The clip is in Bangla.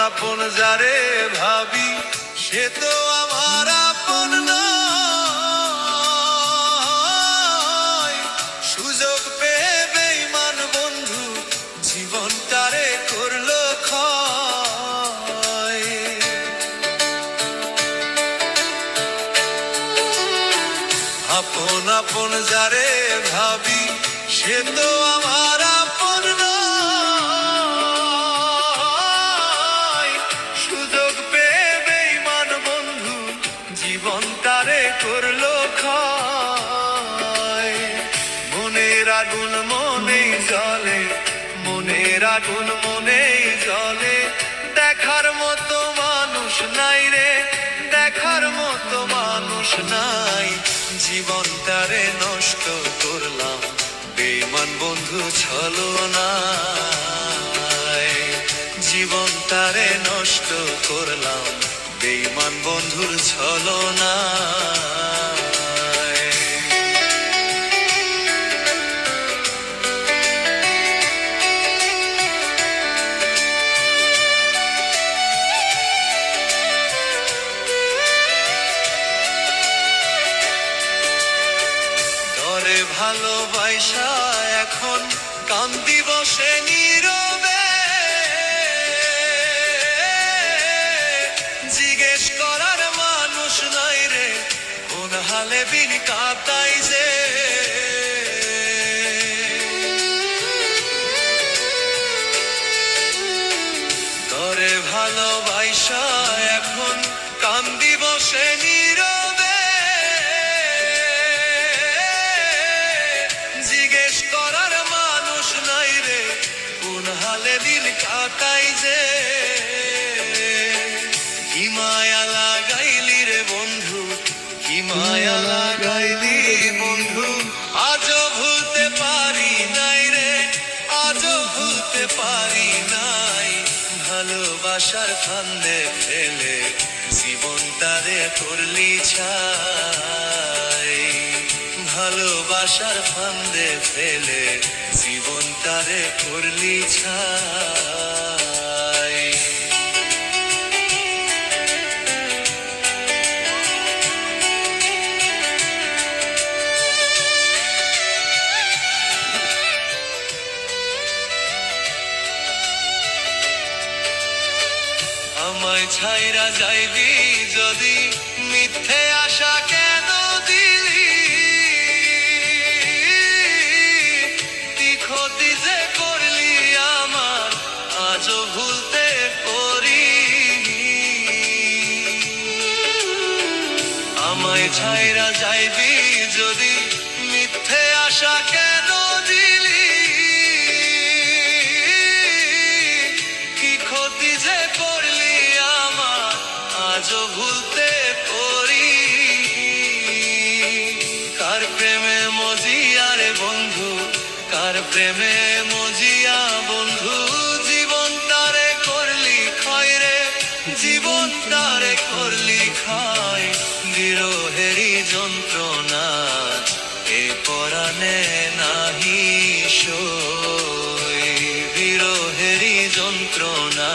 আপন যারে ভাবি সে তো আমার আপন নয়। সুযোগ পেয়ে বেঈমান বন্ধু জীবনটারে করলো ক্ষয়। আপন আপন যারে ভাবি সে তো আমার আপন নয়। সুযোগ পেয়ে বেঈমান বন্ধু জীবনটারে করলো ক্ষয়। মনের আগুন মনেই জ্বলে, মনের আগুন মনেই জ্বলে, দেখার মতো মানুষ নাই রে, দেখার মতো মানুষ নাই। জীবনটারে নষ্ট করলাম বেঈমান বন্ধু ছলনায়। জীবনটারে নষ্ট করলাম বেঈমান বন্ধুর ছলনায়। তরে ভালোবাসা এখন কান্দি বসে নীরবে, জিজ্ঞেস করার মানুষ নাই রে কোন হালে বিন কাটাই যে। তরে ভালোবাসা এখন কান্দি বসে নীরবে, জিজ্ঞেস করার মানুষ নাই রে কোন হালে দিন কাটাই যে। কি মায়া লাগাইলি রে বন্ধু, কি মায়া লাগাইলি বন্ধু, আজও ভুলতে পারি নাই রে, আজও ভুলতে পারি নাই। ভালোবাসার ফান্দে ফেলে জীবনটারে করলি ছাই। ভালোবাসার ফান্দে ফেলে জীবনটারে করলি ছাই। আমায় ছাইরা যাইবি যদি মিথ্যে আশা কেন দিলি, তুই ক্ষতি যে করলি আমার আজও ভুলতে পারি। আমায় ছাইরা যাইবি যদি মিথ্যে আশা কেন দিলি, কি ক্ষতি যে করলি আমার আজও ভুলতে পারি। কার প্রেমে মজিয়া রে বন্ধু, কার প্রেমে মজিয়া বন্ধু, জীবনটারে করলি ক্ষয় রে, জীবনটারে করলি ক্ষয়। বিরহেরই যন্ত্রণা এ পরাণে নাহি সই, বিরহেরই যন্ত্রণা